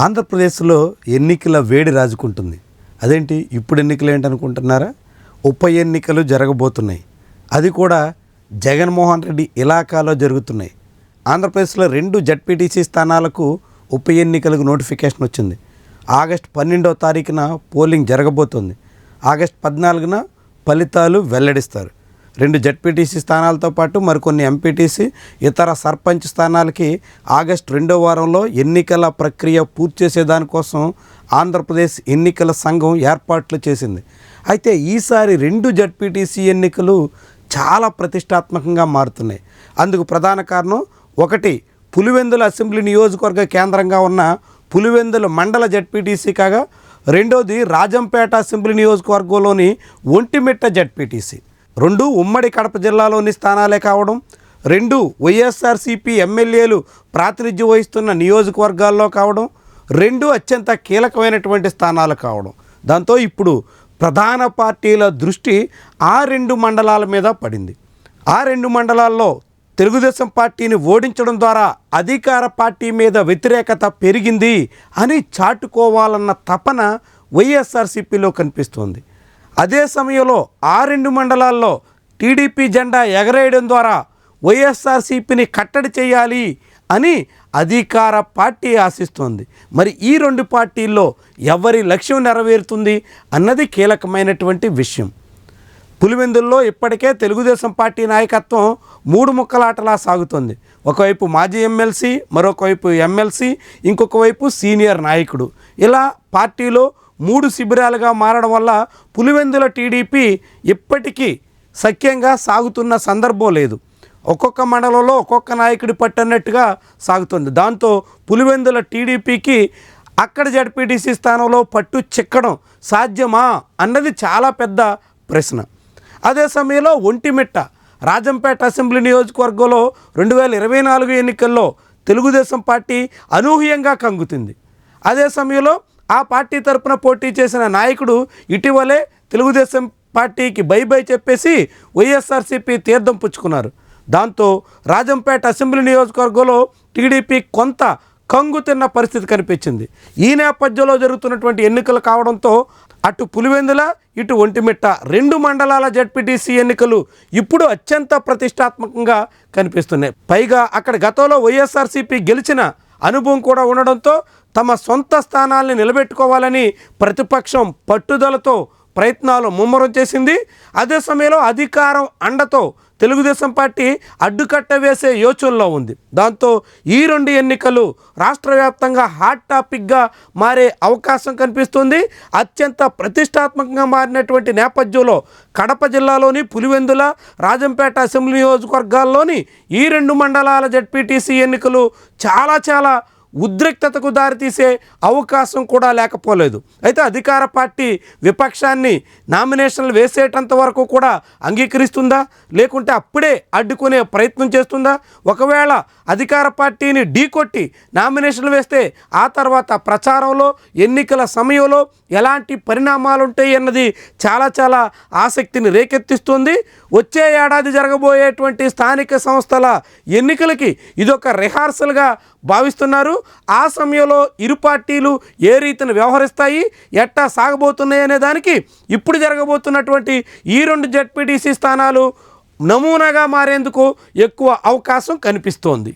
ఆంధ్రప్రదేశ్లో ఎన్నికల వేడి రాజుకుంటుంది. అదేంటి ఇప్పుడు ఎన్నికలు ఏంటనుకుంటున్నారా? ఉప ఎన్నికలు జరగబోతున్నాయి. అది కూడా జగన్మోహన్ రెడ్డి ఇలాకాలో జరుగుతున్నాయి. ఆంధ్రప్రదేశ్లో 2 జడ్పీటీసీ స్థానాలకు ఉప ఎన్నికలకు నోటిఫికేషన్ వచ్చింది. ఆగస్టు 12వ తారీఖున పోలింగ్ జరగబోతుంది. ఆగస్టు 14న ఫలితాలు వెల్లడిస్తారు. 2 జడ్పీటీసీ స్థానాలతో పాటు మరికొన్ని ఎంపీటీసీ, ఇతర సర్పంచ్ స్థానాలకి ఆగస్టు 2వ వారంలో ఎన్నికల ప్రక్రియ పూర్తి చేసేదానికోసం ఆంధ్రప్రదేశ్ ఎన్నికల సంఘం ఏర్పాట్లు చేసింది. అయితే ఈసారి 2 జడ్పీటీసీ ఎన్నికలు చాలా ప్రతిష్టాత్మకంగా మారుతున్నాయి. అందుకు ప్రధాన కారణం ఒకటి పులివెందుల అసెంబ్లీ నియోజకవర్గ కేంద్రంగా ఉన్న పులివెందుల మండల జడ్పీటీసీ కాగా, రెండోది రాజంపేట అసెంబ్లీ నియోజకవర్గంలోని ఒంటిమిట్ట జడ్పీటీసీ. 2 ఉమ్మడి కడప జిల్లాలోని స్థానాలే కావడం, 2 వైఎస్ఆర్సీపీ ఎమ్మెల్యేలు ప్రాతినిధ్యం వహిస్తున్న నియోజకవర్గాల్లో కావడం, 2 అత్యంత కీలకమైనటువంటి స్థానాలు కావడం. దాంతో ఇప్పుడు ప్రధాన పార్టీల దృష్టి ఆ 2 మండలాల మీద పడింది. ఆ 2 మండలాల్లో తెలుగుదేశం పార్టీని ఓడించడం ద్వారా అధికార పార్టీ మీద వ్యతిరేకత పెరిగింది అని చాటుకోవాలన్న తపన వైఎస్ఆర్సీపీలో కనిపిస్తోంది. అదే సమయంలో ఆ 2 మండలాల్లో టీడీపీ జెండా ఎగరేయడం ద్వారా వైఎస్ఆర్సీపీని కట్టడి చేయాలి అని అధికార పార్టీ ఆశిస్తోంది. మరి ఈ 2 పార్టీల్లో ఎవరి లక్ష్యం నెరవేరుతుంది అన్నది కీలకమైనటువంటి విషయం. పులివెందుల్లో ఇప్పటికే తెలుగుదేశం పార్టీ నాయకత్వం 3 ముక్కలాటలా సాగుతోంది. ఒకవైపు మాజీ ఎమ్మెల్సీ, మరొక వైపు ఎమ్మెల్సీ, ఇంకొక వైపు సీనియర్ నాయకుడు. ఇలా పార్టీలో 3 శిబిరాలుగా మారడం వల్ల పులివెందుల టీడీపీ ఇప్పటికీ సఖ్యంగా సాగుతున్న సందర్భం లేదు. ఒక్కొక్క మండలంలో ఒక్కొక్క నాయకుడి పట్టన్నట్టుగా సాగుతుంది. దాంతో పులివెందుల టీడీపీకి అక్కడ జడ్పీటీసీ స్థానంలో పట్టు చిక్కడం సాధ్యమా అన్నది చాలా పెద్ద ప్రశ్న. అదే సమయంలో ఒంటిమిట్ట రాజంపేట అసెంబ్లీ నియోజకవర్గంలో 2024 ఎన్నికల్లో తెలుగుదేశం పార్టీ అనూహ్యంగా కంగుతుంది. అదే సమయంలో ఆ పార్టీ తరపున పోటీ చేసిన నాయకుడు ఇటీవలే తెలుగుదేశం పార్టీకి బై చెప్పేసి వైఎస్ఆర్సీపీ తీర్థం పుచ్చుకున్నారు. దాంతో రాజంపేట అసెంబ్లీ నియోజకవర్గంలో టీడీపీ కొంత కంగు తిన్న పరిస్థితి కనిపించింది. ఈ నేపథ్యంలో జరుగుతున్నటువంటి ఎన్నికలు కావడంతో అటు పులివెందుల, ఇటు ఒంటిమిట్ట 2 మండలాల జడ్పీటీసీ ఎన్నికలు ఇప్పుడు అత్యంత ప్రతిష్టాత్మకంగా కనిపిస్తున్నాయి. పైగా అక్కడ గతంలో వైఎస్ఆర్సీపీ గెలిచిన అనుభవం కూడా ఉండడంతో తమ సొంత స్థానాల్ని నిలబెట్టుకోవాలని ప్రతిపక్షం పట్టుదలతో ప్రయత్నాలు ముమ్మరం చేసింది. అదే సమయంలో అధికారం అండతో తెలుగుదేశం పార్టీ అడ్డుకట్ట వేసే యోచనలో ఉంది. దాంతో ఈ 2 ఎన్నికలు రాష్ట్ర వ్యాప్తంగా హాట్ టాపిక్గా మారే అవకాశం కనిపిస్తుంది. అత్యంత ప్రతిష్టాత్మకంగా మారినటువంటి నేపథ్యంలో కడప జిల్లాలోని పులివెందుల, రాజంపేట అసెంబ్లీ నియోజకవర్గాల్లోని ఈ 2 మండలాల జడ్పీటీసీ ఎన్నికలు చాలా ఉద్రిక్తతకు దారితీసే అవకాశం కూడా లేకపోలేదు. అయితే అధికార పార్టీ విపక్షాన్ని నామినేషన్లు వేసేటంత వరకు కూడా అంగీకరిస్తుందా, లేకుంటే అప్పుడే అడ్డుకునే ప్రయత్నం చేస్తుందా? ఒకవేళ అధికార పార్టీని ఢీకొట్టి నామినేషన్లు వేస్తే ఆ తర్వాత ప్రచారంలో, ఎన్నికల సమయంలో ఎలాంటి పరిణామాలు ఉంటాయి అన్నది చాలా ఆసక్తిని రేకెత్తిస్తుంది. వచ్చే ఏడాది జరగబోయేటువంటి స్థానిక సంస్థల ఎన్నికలకి ఇదొక రిహార్సల్గా భావిస్తున్నారు. ఆ సమయంలో ఇరు పార్టీలు ఏ రీతిని వ్యవహరిస్తాయి, ఎట్టా సాగబోతున్నాయి అనే దానికి ఇప్పుడు జరగబోతున్నటువంటి ఈ 2 జడ్పీటీసీ స్థానాలు నమూనాగా మారేందుకు ఎక్కువ అవకాశం కనిపిస్తోంది.